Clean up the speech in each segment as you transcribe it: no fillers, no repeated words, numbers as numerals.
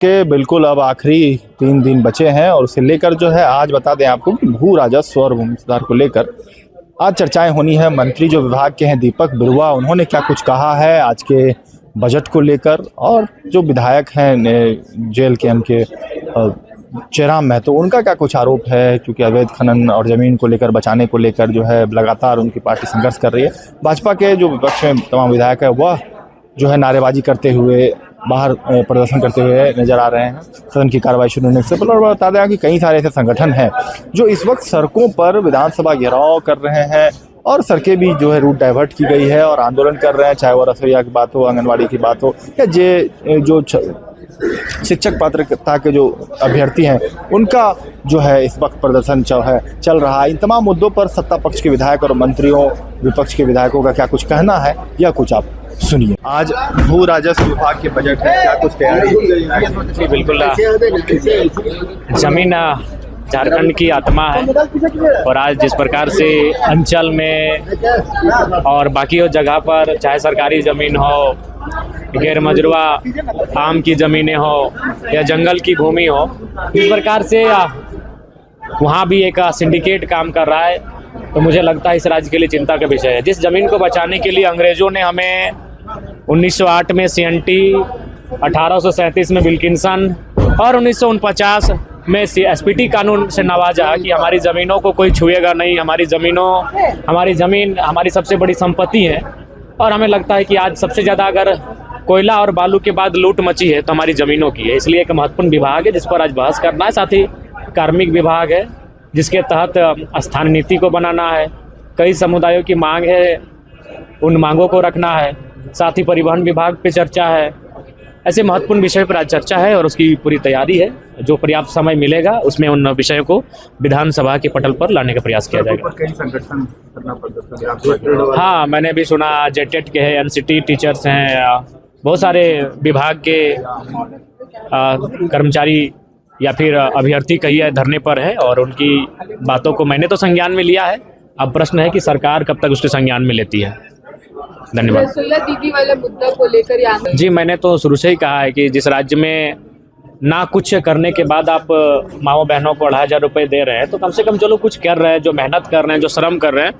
के बिल्कुल अब आखिरी 3 दिन बचे हैं और उसे लेकर जो है आज बता दें आपको कि भू राजस्व और भूमि सुधार को लेकर आज चर्चाएं होनी है। मंत्री जो विभाग के हैं दीपक बिरुआ, उन्होंने क्या कुछ कहा है आज के बजट को लेकर, और जो विधायक हैं जेल के के चेराम महतो, उनका क्या कुछ आरोप है, क्योंकि अवैध खनन और ज़मीन को लेकर बचाने को लेकर जो है लगातार उनकी पार्टी संघर्ष कर रही है। भाजपा के जो विपक्ष में तमाम विधायक है वह जो है नारेबाजी करते हुए बाहर प्रदर्शन करते हुए नजर आ रहे हैं सदन की कार्रवाई शुरू होने से पहले। और बता दें कि कई सारे ऐसे संगठन हैं जो इस वक्त सड़कों पर विधानसभा घेराव कर रहे हैं और सड़कें भी जो है रूट डाइवर्ट की गई है और आंदोलन कर रहे हैं, चाहे वो रसोईया की बात हो, आंगनबाड़ी की बात हो, या जो शिक्षक पात्रता के जो अभ्यर्थी हैं उनका जो है इस वक्त प्रदर्शन चल रहा है। इन तमाम मुद्दों पर सत्ता पक्ष के विधायक और मंत्रियों, विपक्ष के विधायकों का क्या कुछ कहना है, या कुछ आप सुनिए। आज भू राजस्व विभाग के बजट है, क्या कुछ तैयारी? जी बिल्कुल, जमीन झारखंड की आत्मा है और आज जिस प्रकार से अंचल में और बाकी जगह पर चाहे सरकारी ज़मीन हो, गैर मजरूआ आम की ज़मीनें हो या जंगल की भूमि हो, इस प्रकार से वहाँ भी एक सिंडिकेट काम कर रहा है। तो मुझे लगता है इस राज्य के लिए चिंता का विषय है। जिस ज़मीन को बचाने के लिए अंग्रेज़ों ने हमें 1908 में CNT, 1837 में विल्किंसन और 1949 में SPT कानून से नवाजा कि हमारी ज़मीनों को कोई छुएगा नहीं, हमारी ज़मीन हमारी सबसे बड़ी संपत्ति है। और हमें लगता है कि आज सबसे ज़्यादा अगर कोयला और बालू के बाद लूट मची है तो हमारी ज़मीनों की है। इसलिए एक महत्वपूर्ण विभाग है जिस पर आज बहस करना है। साथ ही कार्मिक विभाग है जिसके तहत स्थानीय नीति को बनाना है, कई समुदायों की मांग है, उन मांगों को रखना है। साथ ही परिवहन विभाग पे चर्चा है। ऐसे महत्वपूर्ण विषय पर आज चर्चा है और उसकी पूरी तैयारी है। जो पर्याप्त समय मिलेगा उसमें उन विषयों को विधानसभा के पटल पर लाने का प्रयास किया जाएगा। हाँ, मैंने भी सुना JTET के हैं, NCT टीचर्स हैं, बहुत सारे विभाग के कर्मचारी या फिर अभ्यर्थी कहिए धरने पर है और उनकी बातों को मैंने तो संज्ञान में लिया है। अब प्रश्न है कि सरकार कब तक उसके संज्ञान में लेती है। धन्यवाद। दीदी वाले मुद्दा को लेकर जी, मैंने तो शुरू से ही कहा है कि जिस राज्य में ना कुछ करने के बाद आप माओ बहनों को 2500 रुपये दे रहे हैं तो कम से कम जो लोग कुछ कर रहे हैं, जो मेहनत कर रहे हैं, जो श्रम कर रहे हैं,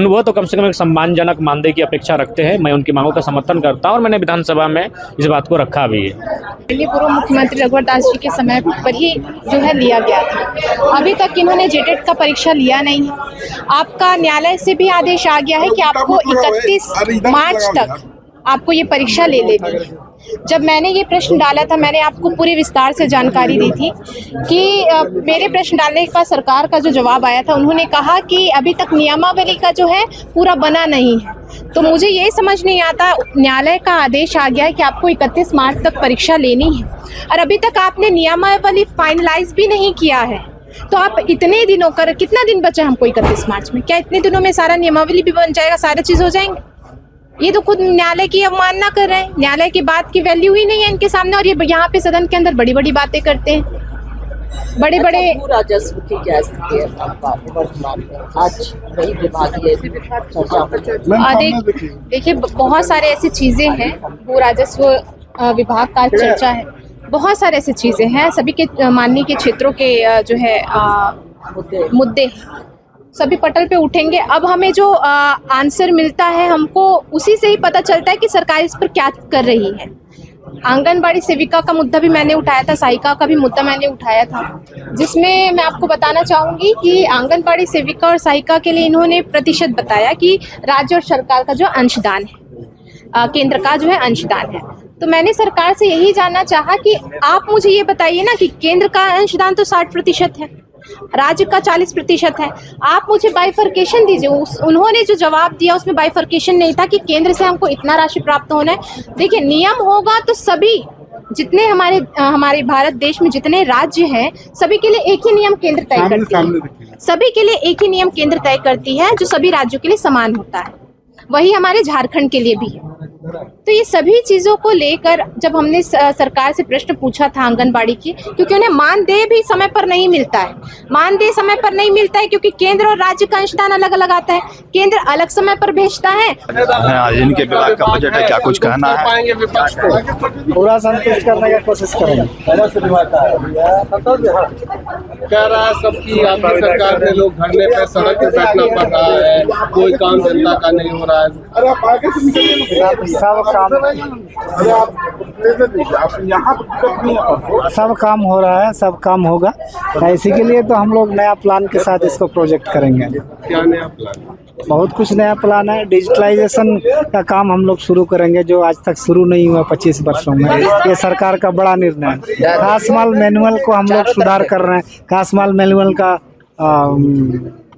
वो तो कम से कम एक सम्मानजनक मानदेय की अपेक्षा रखते हैं। मैं उनकी मांगों का समर्थन करता हूं और मैंने विधानसभा में इस बात को रखा भी है। पूर्व मुख्यमंत्री रघुवर दास जी के समय पर ही जो है लिया गया था। अभी तक इन्होंने JTET का परीक्षा लिया नहीं है। आपका न्यायालय से भी आदेश आ गया है कि आपको 31 मार्च तक आपको ये परीक्षा ले लेनी है। जब मैंने ये प्रश्न डाला था, मैंने आपको पूरी विस्तार से जानकारी दी थी कि मेरे प्रश्न डालने के बाद सरकार का जो जवाब आया था, उन्होंने कहा कि अभी तक नियमावली का जो है पूरा बना नहीं है। तो मुझे ये समझ नहीं आता, न्यायालय का आदेश आ गया है कि आपको 31 मार्च तक परीक्षा लेनी है और अभी तक आपने नियमावली फाइनलाइज भी नहीं किया है। तो आप इतने दिनों कर, कितना दिन बचा हमको 31 मार्च में? क्या इतने दिनों में सारा नियमावली भी बन जाएगा, सारे चीज़ हो जाएंगे? ये तो खुद न्यायालय की अवमानना कर रहे हैं। न्यायालय की बात की वैल्यू ही नहीं है इनके सामने और ये यहाँ पे सदन के अंदर बड़ी बड़ी बातें करते हैं। बड़े बड़े राजस्व की क्या स्थिति है आज कई विभागीय देखिए बहुत सारे ऐसी चीजें हैं। भू राजस्व विभाग का चर्चा है, बहुत सारे ऐसी चीजें हैं। सभी के माननीय के क्षेत्रों के जो है मुद्दे सभी पटल पे उठेंगे। अब हमें जो आंसर मिलता है हमको उसी से ही पता चलता है कि सरकार इस पर क्या कर रही है। आंगनबाड़ी सेविका का मुद्दा भी मैंने उठाया था, सहायिका का भी मुद्दा मैंने उठाया था, जिसमें मैं आपको बताना चाहूँगी कि आंगनबाड़ी सेविका और सहायिका के लिए इन्होंने प्रतिशत बताया कि राज्य और सरकार का जो अंशदान है, केंद्र का जो है अंशदान है। तो मैंने सरकार से यही जानना चाहा कि आप मुझे ये बताइए ना कि केंद्र का अंशदान तो 60% है, राज्य का 40% है। आप मुझे बाइफर्केशन दीजिए। उन्होंने जो जवाब दिया उसमें बाइफर्केशन नहीं था कि केंद्र से हमको इतना राशि प्राप्त होना है। देखिए, नियम होगा तो सभी जितने हमारे भारत देश में जितने राज्य हैं सभी के लिए एक ही नियम केंद्र तय करती है। सभी के लिए एक ही नियम केंद्र तय करती है जो सभी राज्यों के लिए समान होता है। वही हमारे झारखंड के लिए भी है। तो ये सभी चीज़ों को लेकर जब हमने सरकार से प्रश्न पूछा था आंगनबाड़ी की, क्योंकि उन्हें मानदेय भी समय पर नहीं मिलता है, मानदेय समय पर नहीं मिलता है क्योंकि केंद्र और राज्य का अंशदान अलग अलग आता है, केंद्र अलग समय पर भेजता है। आज इनके विभाग का बजट है, क्या कुछ कहना है? पूरा संतुष्ट करने की कोशिश करेंगे। कह रहा है सबकी आपकी सरकार में लोग धरने पे सड़क पे बैठना पड़ रहा है, कोई काम जनता का नहीं हो रहा है। सब काम हो रहा है, सब काम होगा, इसी के लिए तो हम लोग नया प्लान के साथ इसको प्रोजेक्ट करेंगे। क्या नया प्लान? बहुत कुछ नया प्लान है। डिजिटलाइजेशन का काम हम लोग शुरू करेंगे जो आज तक शुरू नहीं हुआ 25 वर्षों में। ये सरकार का बड़ा निर्णय है। खास माल मैनुअल को हम लोग सुधार कर रहे हैं। खास माल मैनुअल का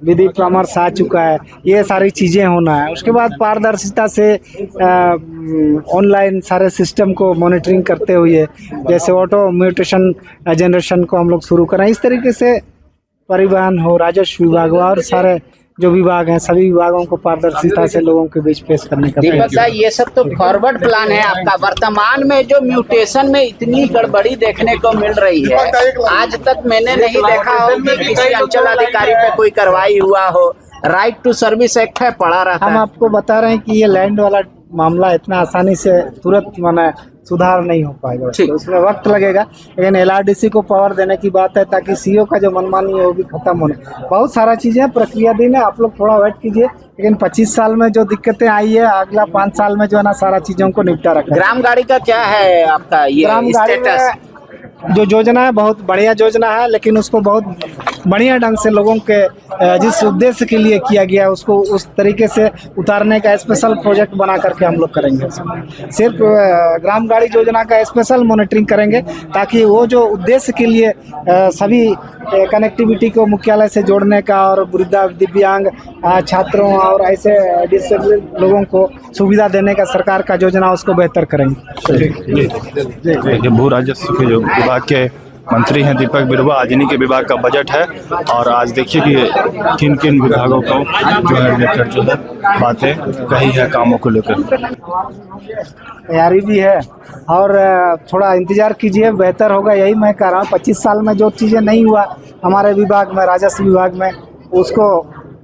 विधि परामर्श आ चुका है। ये सारी चीज़ें होना है। उसके बाद पारदर्शिता से ऑनलाइन सारे सिस्टम को मॉनिटरिंग करते हुए जैसे ऑटो म्यूटेशन जनरेशन को हम लोग शुरू करें। इस तरीके से परिवहन हो, राजस्व विभाग हो और सारे जो विभाग हैं सभी विभागों को पारदर्शिता से लोगों के बीच पेश करने का। दीपक साहब, ये सब तो फॉरवर्ड प्लान है आपका। वर्तमान में जो म्यूटेशन में इतनी गड़बड़ी देखने को मिल रही है, आज तक मैंने नहीं देखा हो कि किसी अंचल अधिकारी पे कोई कार्रवाई हुआ हो। राइट टू सर्विस एक्ट है, पड़ा रहता है। हम आपको बता रहे हैं कि ये लैंड वाला मामला इतना आसानी से तुरंत माना सुधार नहीं हो पाएगा, तो उसमें वक्त लगेगा। लेकिन LRDC को पावर देने की बात है ताकि CO का जो मनमानी है वो भी खत्म होने। बहुत सारा चीजें प्रक्रिया दिन है, आप लोग थोड़ा वेट कीजिए। लेकिन 25 साल में जो दिक्कतें आई है, अगला 5 साल में जो है ना सारा चीजों को निपटा रखा। ग्राम गाड़ी का क्या है आपका ये स्टेटस? जो योजना है बहुत बढ़िया योजना है, लेकिन उसको बहुत बढ़िया ढंग से लोगों के जिस उद्देश्य के लिए किया गया उसको उस तरीके से उतारने का स्पेशल प्रोजेक्ट बना करके हम लोग करेंगे। सिर्फ ग्राम गाड़ी योजना का स्पेशल मॉनिटरिंग करेंगे ताकि वो जो उद्देश्य के लिए सभी कनेक्टिविटी को मुख्यालय से जोड़ने का और वृद्धा दिव्यांग छात्रों और ऐसे डिसेबल लोगों को सुविधा देने का सरकार का योजना उसको बेहतर करेंगे। भू राजस्व के जो विभाग के मंत्री हैं दीपक बिरुवा, आज इन्हीं के विभाग का बजट है और आज देखिए कि किन किन विभागों को जो है लेकर जो है बातें कही है कामों को लेकर। तैयारी भी है और थोड़ा इंतजार कीजिए, बेहतर होगा यही मैं कह रहा हूँ। 25 साल में जो चीज़ें नहीं हुआ हमारे विभाग में, राजस्व विभाग में, उसको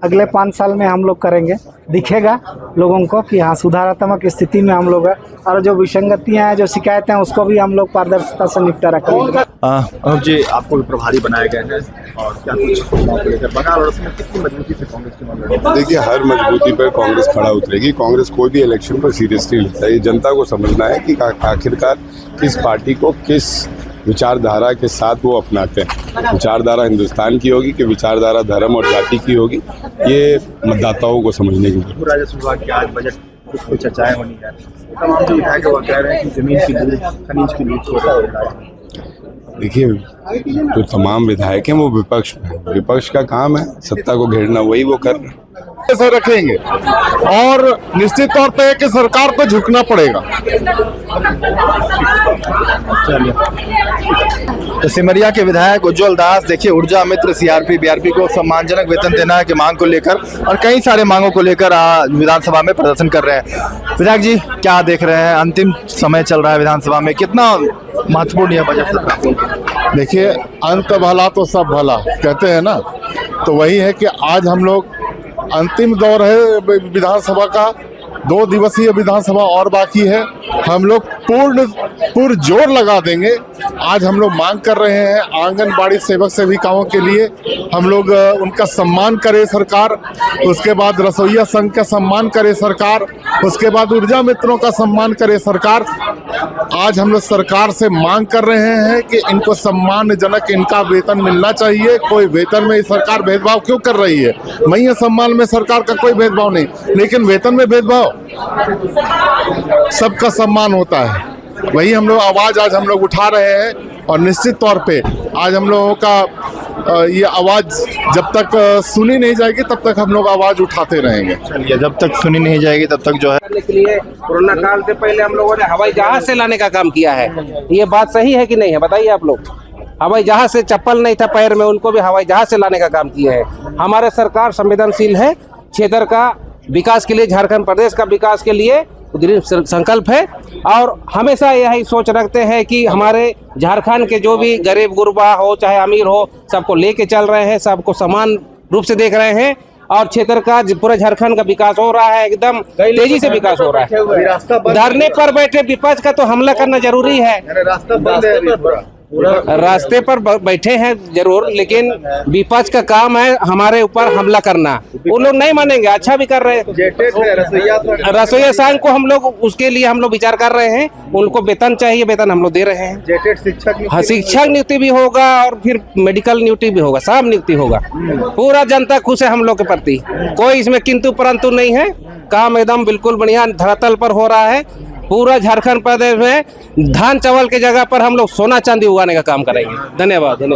अगले 5 साल में हम लोग करेंगे। दिखेगा लोगों को कि हाँ सुधारात्मक स्थिति में हम लोग हैं और जो विसंगतियाँ हैं, जो शिकायतें हैं, उसको भी हम लोग पारदर्शिता से निपटा रखेंगे। अनुप जी, आपको भी प्रभारी बनाया गया है और क्या कुछ बना और उसमें कितनी मजबूती से कांग्रेस की मांग? देखिए, हर मजबूती पर कांग्रेस खड़ा उतरेगी। कांग्रेस कोई भी इलेक्शन पर सीरियसली लेता है। ये जनता को समझना है कि आखिरकार किस पार्टी को किस विचारधारा के साथ वो अपनाते हैं। विचारधारा हिंदुस्तान की होगी कि विचारधारा धर्म और जाति की होगी, ये मतदाताओं को समझने की जरूरत है। राजस्व विभाग के आज बजट कुछ चर्चाएं होनी है। तमाम जो विधायक वो कह रहे हैं कि जमीन की लूट, खनिज की लूट हो रही है। देखिए, जो तमाम विधायक हैं वो विपक्ष में हैं। विपक्ष का काम है सत्ता को घेरना, वही वो कर रहे हैं। ऐसे रखेंगे और निश्चित तौर पे कि सरकार को झुकना पड़ेगा। चलिए, तो सिमरिया के विधायक उज्जवल दास देखिए ऊर्जा मित्र CRP BRP को सम्मानजनक वेतन देना की मांग को लेकर और कई सारे मांगों को लेकर विधानसभा में प्रदर्शन कर रहे हैं। विधायक जी, क्या देख रहे हैं? अंतिम समय चल रहा है विधानसभा में, कितना महत्वपूर्ण है बजट? देखिए, अंत भला तो सब भला कहते हैं ना, तो वही है कि आज हम लोग अंतिम दौर है विधानसभा का। 2 दिवसीय विधानसभा और बाकी है। हम लोग पुरजोर लगा देंगे। आज हम लोग मांग कर रहे हैं आंगनबाड़ी सेवक सेविकाओं के लिए हम लोग उनका सम्मान करे सरकार, उसके बाद रसोइया संघ का सम्मान करे सरकार, उसके बाद ऊर्जा मित्रों का सम्मान करे सरकार। आज हम लोग सरकार से मांग कर रहे हैं कि इनको सम्मानजनक इनका वेतन मिलना चाहिए। कोई वेतन में सरकार भेदभाव क्यों कर रही है? महिला सम्मान में सरकार का कोई भेदभाव नहीं, लेकिन वेतन में भेदभाव। सबका सम्मान होता है, वही हम लोग आवाज आज हम लोग उठा रहे हैं और निश्चित तौर पे आज हम लोगों का ये आवाज जब तक सुनी नहीं जाएगी तब तक हम लोग आवाज उठाते रहेंगे। चलिए, जब तक सुनी नहीं जाएगी तब तक जो है के लिए कोरोना काल से पहले हम लोगों ने हवाई जहाज से लाने का काम किया है। ये बात सही है कि नहीं है, बताइए आप लोग। हवाई जहाज से चप्पल नहीं था पैर में, उनको भी हवाई जहाज से लाने का काम किया है। हमारे सरकार संवेदनशील है। क्षेत्र का विकास के लिए, झारखंड प्रदेश का विकास के लिए दृढ़ संकल्प है और हमेशा यही सोच रखते हैं कि हमारे झारखंड के जो भी गरीब गुरबा हो चाहे अमीर हो सबको लेके चल रहे हैं, सबको समान रूप से देख रहे हैं और क्षेत्र का पूरा झारखंड का विकास हो रहा है, एकदम तेजी से विकास हो रहा है। धरने पर बैठे विपक्ष का तो हमला करना जरूरी है, रास्ते पर बैठे हैं जरूर, लेकिन विपक्ष का काम है हमारे ऊपर हमला करना। वो लोग नहीं मानेंगे, अच्छा भी कर रहे हैं। रसोईया संघ को हम लोग उसके लिए हम लोग विचार कर रहे हैं, उनको वेतन चाहिए, वेतन हम लोग दे रहे हैं। हाँ, शिक्षक नियुक्ति भी होगा और फिर मेडिकल नियुक्ति भी होगा, सब नियुक्ति होगा। पूरा जनता खुश है हम लोग के प्रति, कोई इसमें किंतु परंतु नहीं है। काम एकदम बिल्कुल बढ़िया धरातल पर हो रहा है। पूरा झारखंड प्रदेश में धान चावल के जगह पर हम लोग सोना चांदी उगाने का काम करेंगे। धन्यवाद।